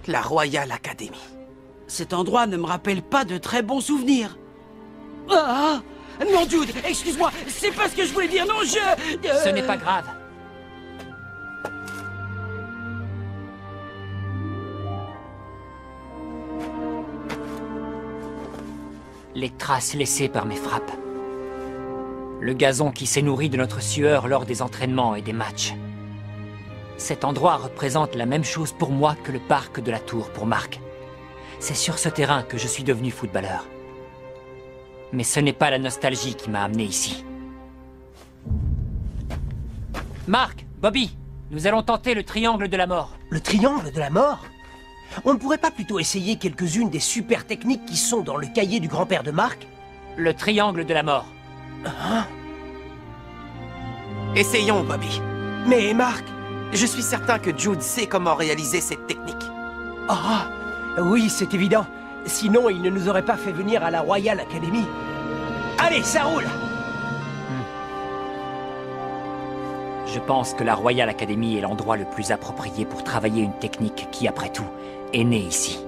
La Royal Academy. Cet endroit ne me rappelle pas de très bons souvenirs. Ah! Non, Jude, excuse-moi, c'est pas ce que je voulais dire, non, Ce n'est pas grave. Les traces laissées par mes frappes. Le gazon qui s'est nourri de notre sueur lors des entraînements et des matchs. Cet endroit représente la même chose pour moi que le parc de la Tour pour Marc. C'est sur ce terrain que je suis devenu footballeur. Mais ce n'est pas la nostalgie qui m'a amené ici. Marc, Bobby, nous allons tenter le triangle de la mort. Le triangle de la mort? On ne pourrait pas plutôt essayer quelques-unes des super techniques qui sont dans le cahier du grand-père de Marc? Le triangle de la mort. Hein? Essayons, Bobby. Mais Marc... Je suis certain que Jude sait comment réaliser cette technique. Ah, oui, c'est évident. Sinon, il ne nous aurait pas fait venir à la Royal Academy. Allez, ça roule! Je pense que la Royal Academy est l'endroit le plus approprié pour travailler une technique qui, après tout, est née ici.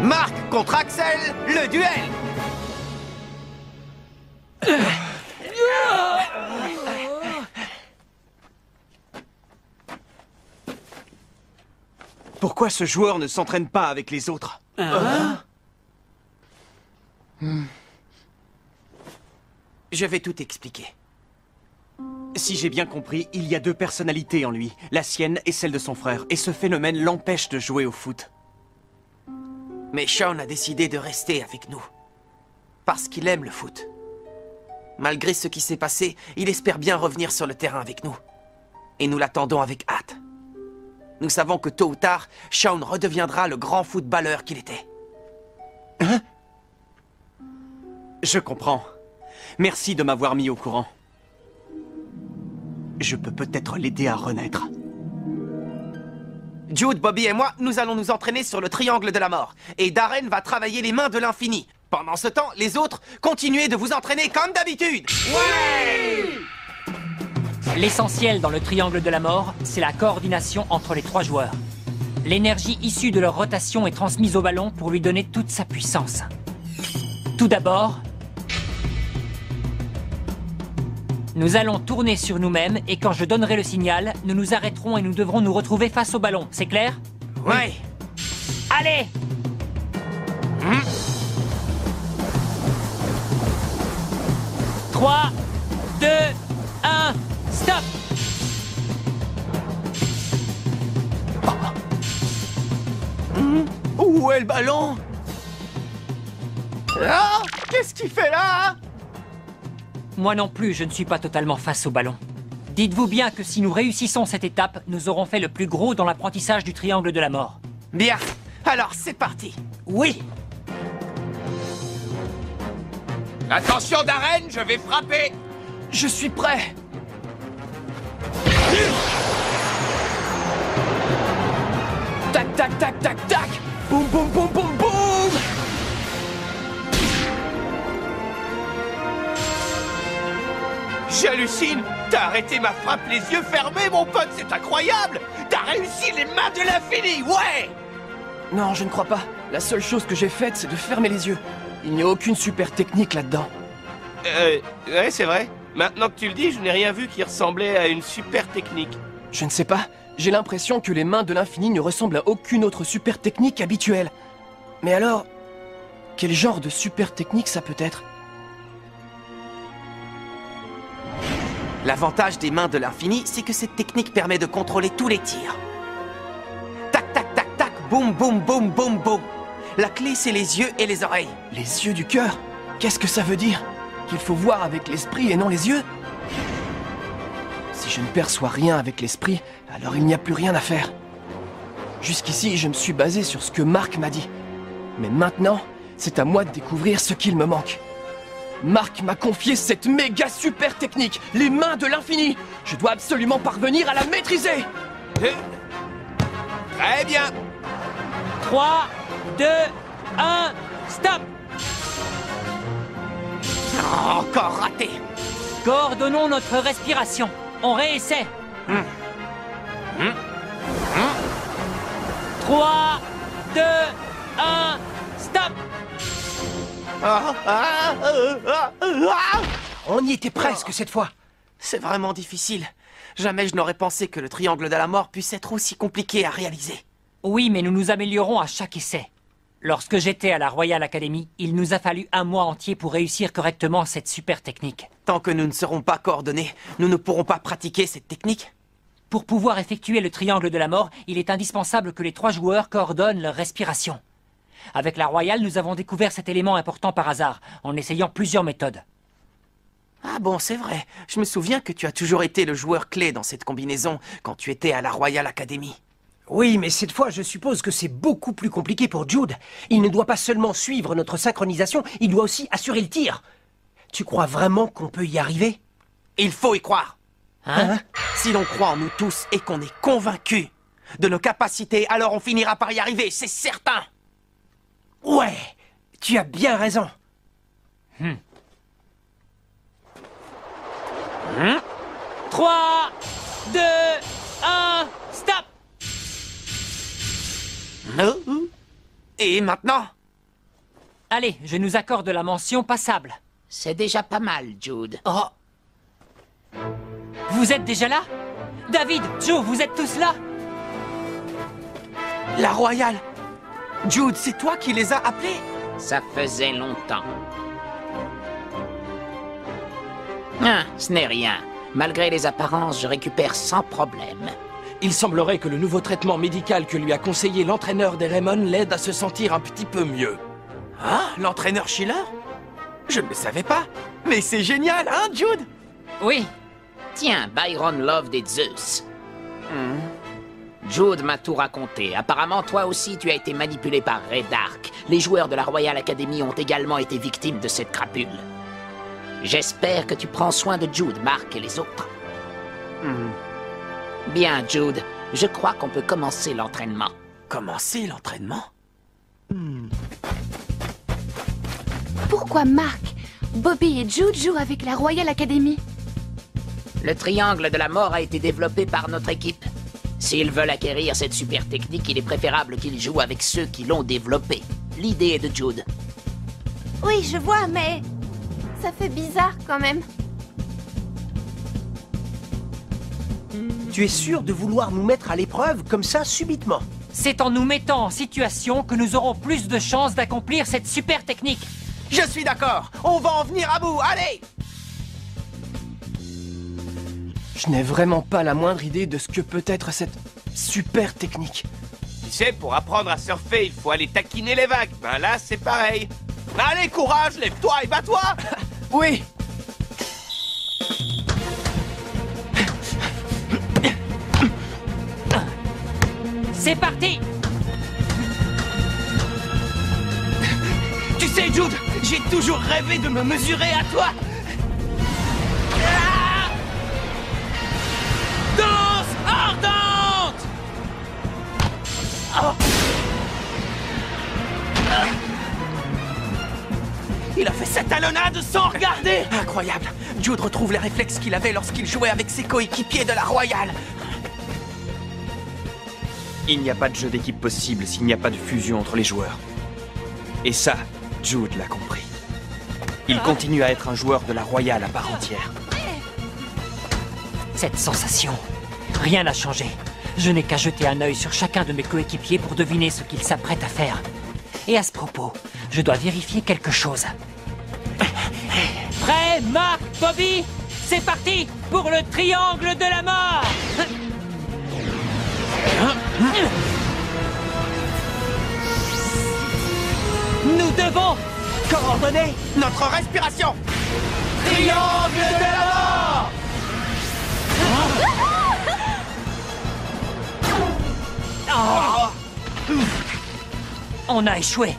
Marc contre Axel, le duel! Pourquoi ce joueur ne s'entraîne pas avec les autres? Je vais tout expliquer. Si j'ai bien compris, il y a deux personnalités en lui, la sienne et celle de son frère, et ce phénomène l'empêche de jouer au foot. Mais Shaun a décidé de rester avec nous. Parce qu'il aime le foot. Malgré ce qui s'est passé, il espère bien revenir sur le terrain avec nous. Et nous l'attendons avec hâte. Nous savons que tôt ou tard, Shaun redeviendra le grand footballeur qu'il était. Hein? Je comprends. Merci de m'avoir mis au courant. Je peux peut-être l'aider à renaître. Jude, Bobby et moi, nous allons nous entraîner sur le triangle de la mort. Et Darren va travailler les mains de l'infini. Pendant ce temps, les autres, continuez de vous entraîner comme d'habitude. Ouais! L'essentiel dans le triangle de la mort, c'est la coordination entre les trois joueurs. L'énergie issue de leur rotation est transmise au ballon pour lui donner toute sa puissance. Tout d'abord, nous allons tourner sur nous-mêmes et quand je donnerai le signal, nous nous arrêterons et nous devrons nous retrouver face au ballon. C'est clair? Ouais. Allez! 3, 2, 1, stop! Où est le ballon? Ah! Qu'est-ce qu'il fait là? Moi non plus, je ne suis pas totalement face au ballon. Dites-vous bien que si nous réussissons cette étape, nous aurons fait le plus gros dans l'apprentissage du triangle de la mort. Bien. Alors, c'est parti. Oui! Attention Darren, je vais frapper. Je suis prêt! Tac, tac, tac, tac, tac! Boum, boum, boum, boum, boum! J'hallucine. T'as arrêté ma frappe les yeux fermés, mon pote, c'est incroyable. T'as réussi les mains de l'infini, ouais. Non, je ne crois pas. La seule chose que j'ai faite, c'est de fermer les yeux. Il n'y a aucune super technique là-dedans. Ouais, c'est vrai. Maintenant que tu le dis, je n'ai rien vu qui ressemblait à une super technique. Je ne sais pas. J'ai l'impression que les mains de l'infini ne ressemblent à aucune autre super technique habituelle. Mais alors, quel genre de super technique ça peut être? L'avantage des mains de l'infini, c'est que cette technique permet de contrôler tous les tirs. Tac, tac, tac, tac, boum, boum, boum, boum, boum. La clé, c'est les yeux et les oreilles. Les yeux du cœur? Qu'est-ce que ça veut dire? Qu'il faut voir avec l'esprit et non les yeux? Si je ne perçois rien avec l'esprit, alors il n'y a plus rien à faire. Jusqu'ici, je me suis basé sur ce que Marc m'a dit. Mais maintenant, c'est à moi de découvrir ce qu'il me manque. Marc m'a confié cette méga super technique, les mains de l'infini. Je dois absolument parvenir à la maîtriser. Très bien. 3, 2, 1, stop! Oh, encore raté. Coordonnons notre respiration. On réessaie. 3, 2, 1, stop! On y était presque cette fois. C'est vraiment difficile. Jamais je n'aurais pensé que le triangle de la mort puisse être aussi compliqué à réaliser. Oui, mais nous nous améliorons à chaque essai. Lorsque j'étais à la Royal Academy, il nous a fallu un mois entier pour réussir correctement cette super technique. Tant que nous ne serons pas coordonnés, nous ne pourrons pas pratiquer cette technique. Pour pouvoir effectuer le triangle de la mort, il est indispensable que les 3 joueurs coordonnent leur respiration. Avec la Royale, nous avons découvert cet élément important par hasard, en essayant plusieurs méthodes. Ah bon, c'est vrai. Je me souviens que tu as toujours été le joueur clé dans cette combinaison quand tu étais à la Royal Academy. Oui, mais cette fois, je suppose que c'est beaucoup plus compliqué pour Jude. Il ne doit pas seulement suivre notre synchronisation, il doit aussi assurer le tir. Tu crois vraiment qu'on peut y arriver? Il faut y croire. Hein? Si l'on croit en nous tous et qu'on est convaincu de nos capacités, alors on finira par y arriver, c'est certain. Ouais, tu as bien raison. 3, 2, 1, stop! Et maintenant? Allez, je nous accorde la mention passable. C'est déjà pas mal, Jude. Oh, Vous êtes déjà là? David, Joe, vous êtes tous là? la Royale. Jude, c'est toi qui les as appelés? Ça faisait longtemps. Ah, ce n'est rien. Malgré les apparences, je récupère sans problème. Il semblerait que le nouveau traitement médical que lui a conseillé l'entraîneur des Raymond l'aide à se sentir un petit peu mieux. Hein? L'entraîneur Schiller? Je ne le savais pas. Mais c'est génial, hein, Jude? Oui. Tiens, Byron Love des Zeus. Jude m'a tout raconté. Apparemment, toi aussi, tu as été manipulé par Ray Dark. Les joueurs de la Royal Academy ont également été victimes de cette crapule. J'espère que tu prends soin de Jude, Mark et les autres. Bien, Jude. Je crois qu'on peut commencer l'entraînement. Commencer l'entraînement? Pourquoi Mark, Bobby et Jude jouent avec la Royal Academy? Le triangle de la mort a été développé par notre équipe. S'ils veulent acquérir cette super technique, il est préférable qu'ils jouent avec ceux qui l'ont développé. L'idée est de Jude. Oui, je vois, mais ça fait bizarre quand même. Tu es sûr de vouloir nous mettre à l'épreuve comme ça subitement? C'est en nous mettant en situation que nous aurons plus de chances d'accomplir cette super technique. Je suis d'accord. On va en venir à bout. Allez! Je n'ai vraiment pas la moindre idée de ce que peut être cette super technique. Tu sais, pour apprendre à surfer, il faut aller taquiner les vagues. Ben là, c'est pareil. Allez, courage, lève-toi et bats-toi! Oui! C'est parti! Tu sais, Jude, j'ai toujours rêvé de me mesurer à toi. Ah! Danse ardente! Oh! Il a fait sa talonnade sans regarder! Incroyable! Jude retrouve les réflexes qu'il avait lorsqu'il jouait avec ses coéquipiers de la Royale. Il n'y a pas de jeu d'équipe possible s'il n'y a pas de fusion entre les joueurs. Et ça, Jude l'a compris. Il continue à être un joueur de la Royale à part entière. Cette sensation, rien n'a changé. Je n'ai qu'à jeter un œil sur chacun de mes coéquipiers pour deviner ce qu'ils s'apprêtent à faire. Et à ce propos, je dois vérifier quelque chose. Prêt, Mark, Bobby? C'est parti pour le triangle de la mort! Nous devons Coordonner notre respiration. Triangle de la mort! On a échoué.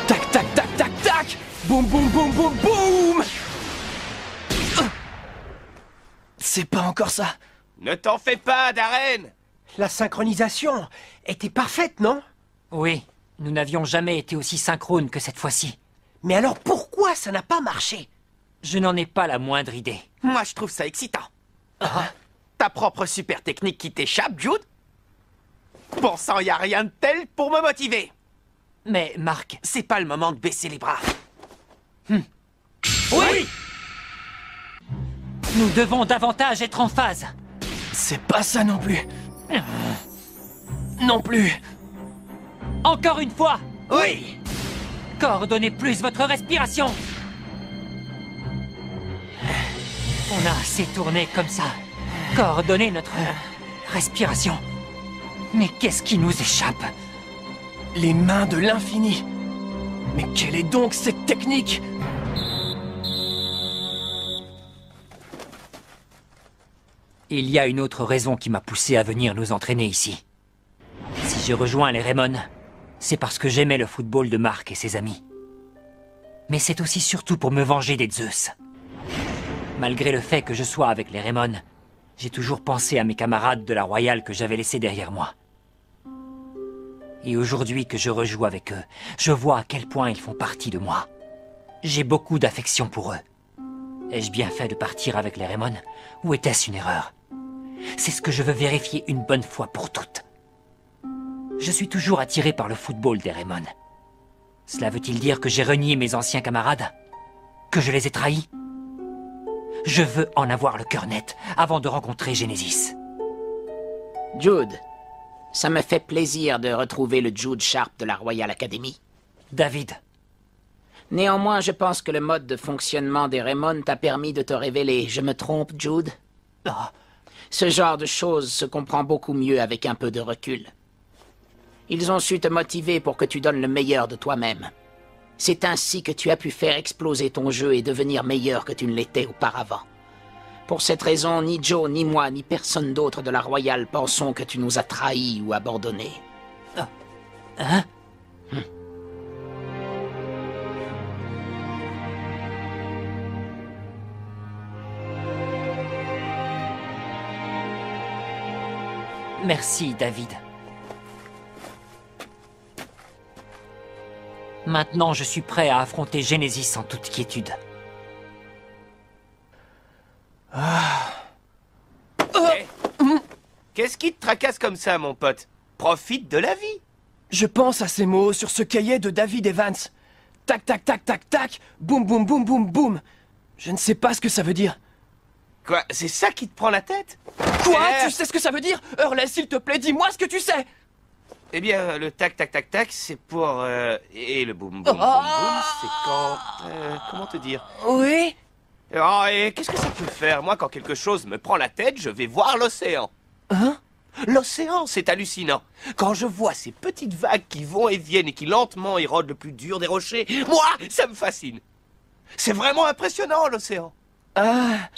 Tac, tac, tac, tac, tac! Boum, boum, boum, boum, boum! C'est pas encore ça. Ne t'en fais pas, Darren! La synchronisation était parfaite, non? Oui, nous n'avions jamais été aussi synchrones que cette fois-ci. Mais alors pourquoi ça n'a pas marché? Je n'en ai pas la moindre idée. Moi, je trouve ça excitant. Ta propre super technique qui t'échappe, Jude? Bon sang, y a rien de tel pour me motiver. Mais, Mark... C'est pas le moment de baisser les bras. Oui! Nous devons davantage être en phase. C'est pas ça non plus. Non plus. Encore une fois! Oui! Coordonnez plus votre respiration. On a assez tourné comme ça. Coordonnez notre respiration. Mais qu'est-ce qui nous échappe? Les mains de l'infini. Mais quelle est donc cette technique? Il y a une autre raison qui m'a poussé à venir nous entraîner ici. Si je rejoins les Raymond, c'est parce que j'aimais le football de Mark et ses amis. Mais c'est aussi surtout pour me venger des Zeus. Malgré le fait que je sois avec les Raymond, j'ai toujours pensé à mes camarades de la Royale que j'avais laissés derrière moi. Et aujourd'hui que je rejoue avec eux, je vois à quel point ils font partie de moi. J'ai beaucoup d'affection pour eux. Ai-je bien fait de partir avec les Raymond, ou était-ce une erreur? C'est ce que je veux vérifier une bonne fois pour toutes. Je suis toujours attiré par le football des Raymond. Cela veut-il dire que j'ai renié mes anciens camarades? Que je les ai trahis? Je veux en avoir le cœur net avant de rencontrer Genesis. Jude, ça me fait plaisir de retrouver le Jude Sharp de la Royal Academy. David. Néanmoins, je pense que le mode de fonctionnement des Raymond t'a permis de te révéler. Je me trompe, Jude? Ce genre de choses se comprend beaucoup mieux avec un peu de recul. Ils ont su te motiver pour que tu donnes le meilleur de toi-même. C'est ainsi que tu as pu faire exploser ton jeu et devenir meilleur que tu ne l'étais auparavant. Pour cette raison, ni Joe, ni moi, ni personne d'autre de la Royale pensons que tu nous as trahis ou abandonnés. Hein? Merci, David. Maintenant, je suis prêt à affronter Genesis en toute quiétude. Qu'est-ce qui te tracasse comme ça, mon pote? Profite de la vie. Je pense à ces mots sur ce cahier de David Evans. Tac, tac, tac, tac, tac. Boum, boum, boum, boum, boum. Je ne sais pas ce que ça veut dire. Quoi? C'est ça qui te prend la tête? Quoi? Tu sais ce que ça veut dire? Hurley, s'il te plaît, dis-moi ce que tu sais. Eh bien, le tac, tac, tac, tac, c'est pour... Et le boum, boum, boum, boum, c'est quand... comment te dire? Oui? Oh, et qu'est-ce que ça peut faire? Moi, quand quelque chose me prend la tête, je vais voir l'océan. Hein? L'océan, c'est hallucinant. Quand je vois ces petites vagues qui vont et viennent et qui lentement érodent le plus dur des rochers, moi, ça me fascine. C'est vraiment impressionnant, l'océan. Ah...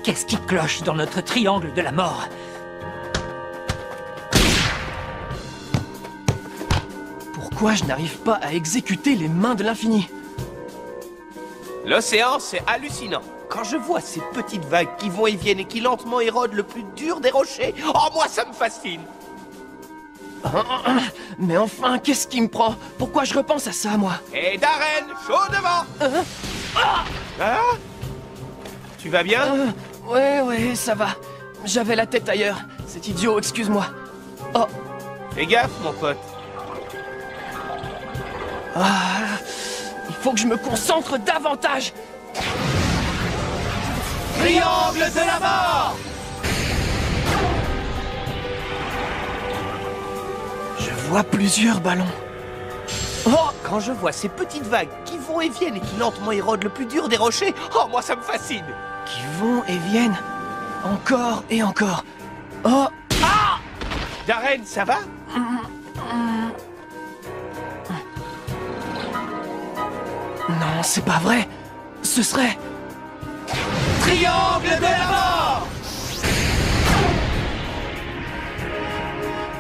Qu'est-ce qui cloche dans notre triangle de la mort? Pourquoi je n'arrive pas à exécuter les mains de l'infini? L'océan, c'est hallucinant. Quand je vois ces petites vagues qui vont et viennent et qui lentement érodent le plus dur des rochers, oh, moi, ça me fascine. Mais enfin, qu'est-ce qui me prend? Pourquoi je repense à ça, moi? Et Darren, chaud devant. Hein? Tu vas bien? Ouais, ça va. J'avais la tête ailleurs. C'est idiot, excuse-moi. Oh. Fais gaffe, mon pote. Il faut que je me concentre davantage. Triangle de la mort! Je vois plusieurs ballons. Oh! Quand je vois ces petites vagues qui vont et viennent et qui lentement érodent le plus dur des rochers, oh, moi, ça me fascine! Qui vont et viennent. Encore et encore. Oh! Ah! Darren, ça va? Non, c'est pas vrai. Ce serait... Triangle de la mort!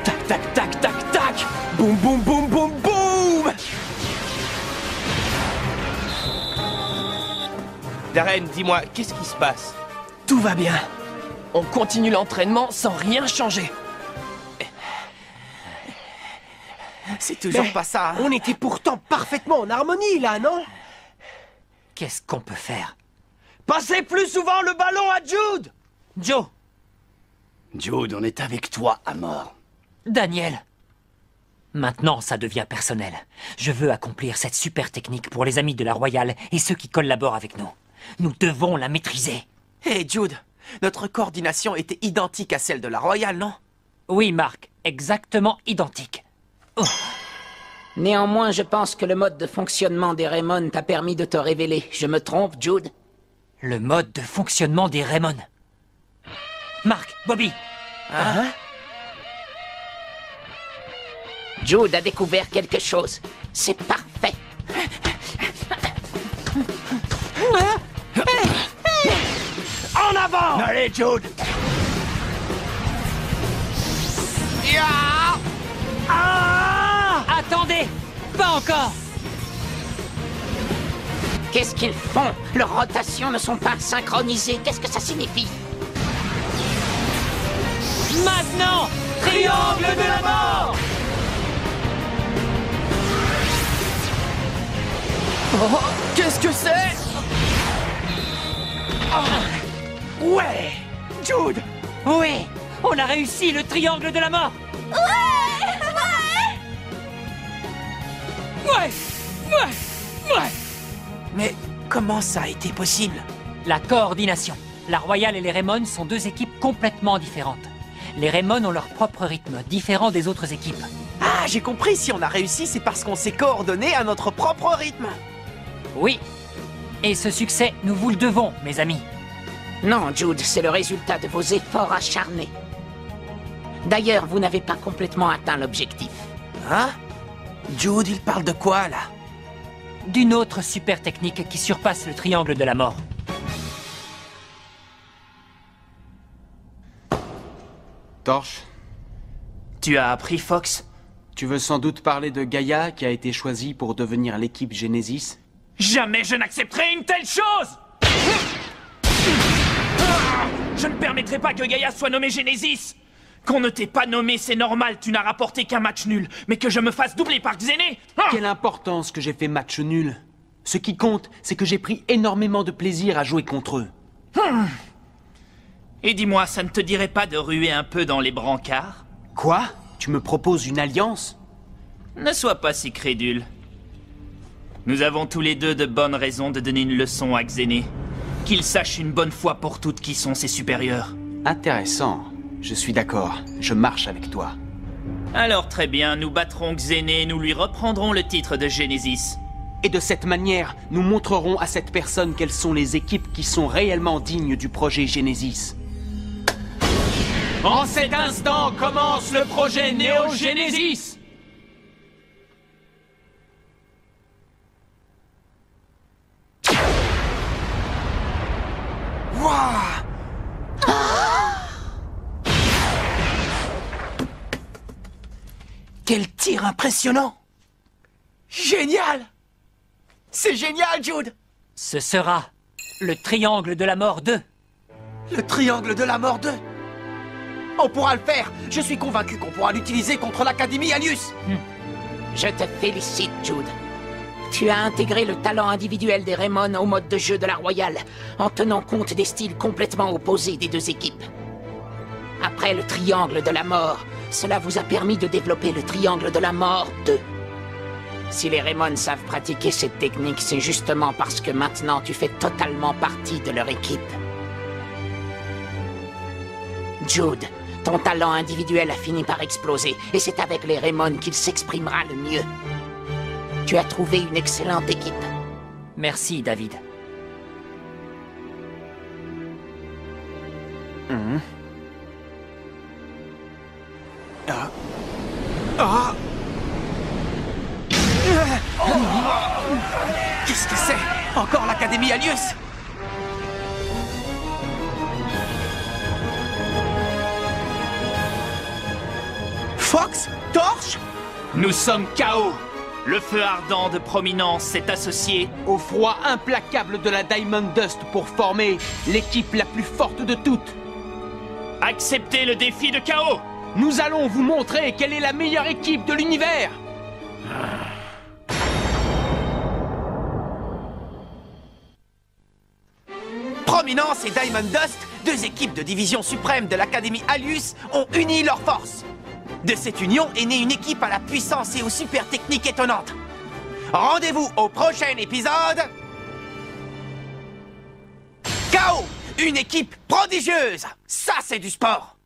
Tac, tac, tac, tac, tac. Boum, boum, boum, boum, boum. Darren, dis-moi, qu'est-ce qui se passe? Tout va bien. On continue l'entraînement sans rien changer. C'est toujours pas ça, hein. On était pourtant parfaitement en harmonie, là, non? Qu'est-ce qu'on peut faire? Passez plus souvent le ballon à Jude! Joe! Jude, on est avec toi à mort. Daniel! Maintenant, ça devient personnel. Je veux accomplir cette super technique pour les amis de la Royale et ceux qui collaborent avec nous. Nous devons la maîtriser. Hé, Jude, notre coordination était identique à celle de la Royale, non? Oui, Mark, exactement identique. Oh. Néanmoins, je pense que le mode de fonctionnement des Raymond t'a permis de te révéler. Je me trompe, Jude? Le mode de fonctionnement des Raymond. Mark, Bobby! Hein? Jude a découvert quelque chose. C'est parfait. En avant! Allez, Jude! Attendez! Pas encore! Qu'est-ce qu'ils font? Leurs rotations ne sont pas synchronisées. Qu'est-ce que ça signifie? Maintenant! Triangle de la mort! Oh, qu'est-ce que c'est? Ouais! Jude! Oui! On a réussi le triangle de la mort! Ouais! Mais comment ça a été possible? La coordination. La Royale et les Raymond sont deux équipes complètement différentes. Les Raymond ont leur propre rythme, différent des autres équipes. Ah, j'ai compris, si on a réussi, c'est parce qu'on s'est coordonné à notre propre rythme. Oui. Et ce succès, nous vous le devons, mes amis. Non, Jude, c'est le résultat de vos efforts acharnés. D'ailleurs, vous n'avez pas complètement atteint l'objectif. Hein? Jude, il parle de quoi, là? D'une autre super technique qui surpasse le triangle de la mort. Torche, Tu as appris, Fox? tu veux sans doute parler de Gaïa qui a été choisie pour devenir l'équipe Genesis? Jamais je n'accepterai une telle chose! Je ne permettrai pas que Gaïa soit nommée Genesis! Qu'on ne t'ait pas nommé, c'est normal, tu n'as rapporté qu'un match nul. Mais que je me fasse doubler par Xené? Quelle importance que j'ai fait match nul. Ce qui compte, c'est que j'ai pris énormément de plaisir à jouer contre eux. Et dis-moi, ça ne te dirait pas de ruer un peu dans les brancards? Quoi? Tu me proposes une alliance? Ne sois pas si crédule. Nous avons tous les deux de bonnes raisons de donner une leçon à Xené. Qu'il sache une bonne fois pour toutes qui sont ses supérieurs. Intéressant. Je suis d'accord. Je marche avec toi. Alors très bien, nous battrons Xené et nous lui reprendrons le titre de Genesis. Et de cette manière, nous montrerons à cette personne quelles sont les équipes qui sont réellement dignes du projet Genesis. En cet instant commence le projet Néo-Genesis! Wouah! Quel tir impressionnant! Génial! C'est génial, Jude! Ce sera le triangle de la mort 2. Le triangle de la mort 2! On pourra le faire! Je suis convaincu qu'on pourra l'utiliser contre l'Académie Alius! Je te félicite, Jude. Tu as intégré le talent individuel des Raymond au mode de jeu de la Royale, en tenant compte des styles complètement opposés des deux équipes. Après le triangle de la mort, cela vous a permis de développer le triangle de la mort 2. Si les Raymond savent pratiquer cette technique, c'est justement parce que maintenant tu fais totalement partie de leur équipe. Jude, ton talent individuel a fini par exploser, et c'est avec les Raymond qu'il s'exprimera le mieux. Tu as trouvé une excellente équipe. Merci, David. Qu'est-ce que c'est? Encore l'Académie Alius? Fox? Torche? Nous sommes KO. Le feu ardent de Prominence s'est associé Au froid implacable de la Diamond Dust pour former l'équipe la plus forte de toutes. Acceptez le défi de KO. Nous allons vous montrer quelle est la meilleure équipe de l'univers. Prominence et Diamond Dust, deux équipes de division suprême de l'Académie Alius, ont uni leurs forces. De cette union est née une équipe à la puissance et aux super techniques étonnantes. Rendez-vous au prochain épisode... KO, une équipe prodigieuse. Ça, c'est du sport.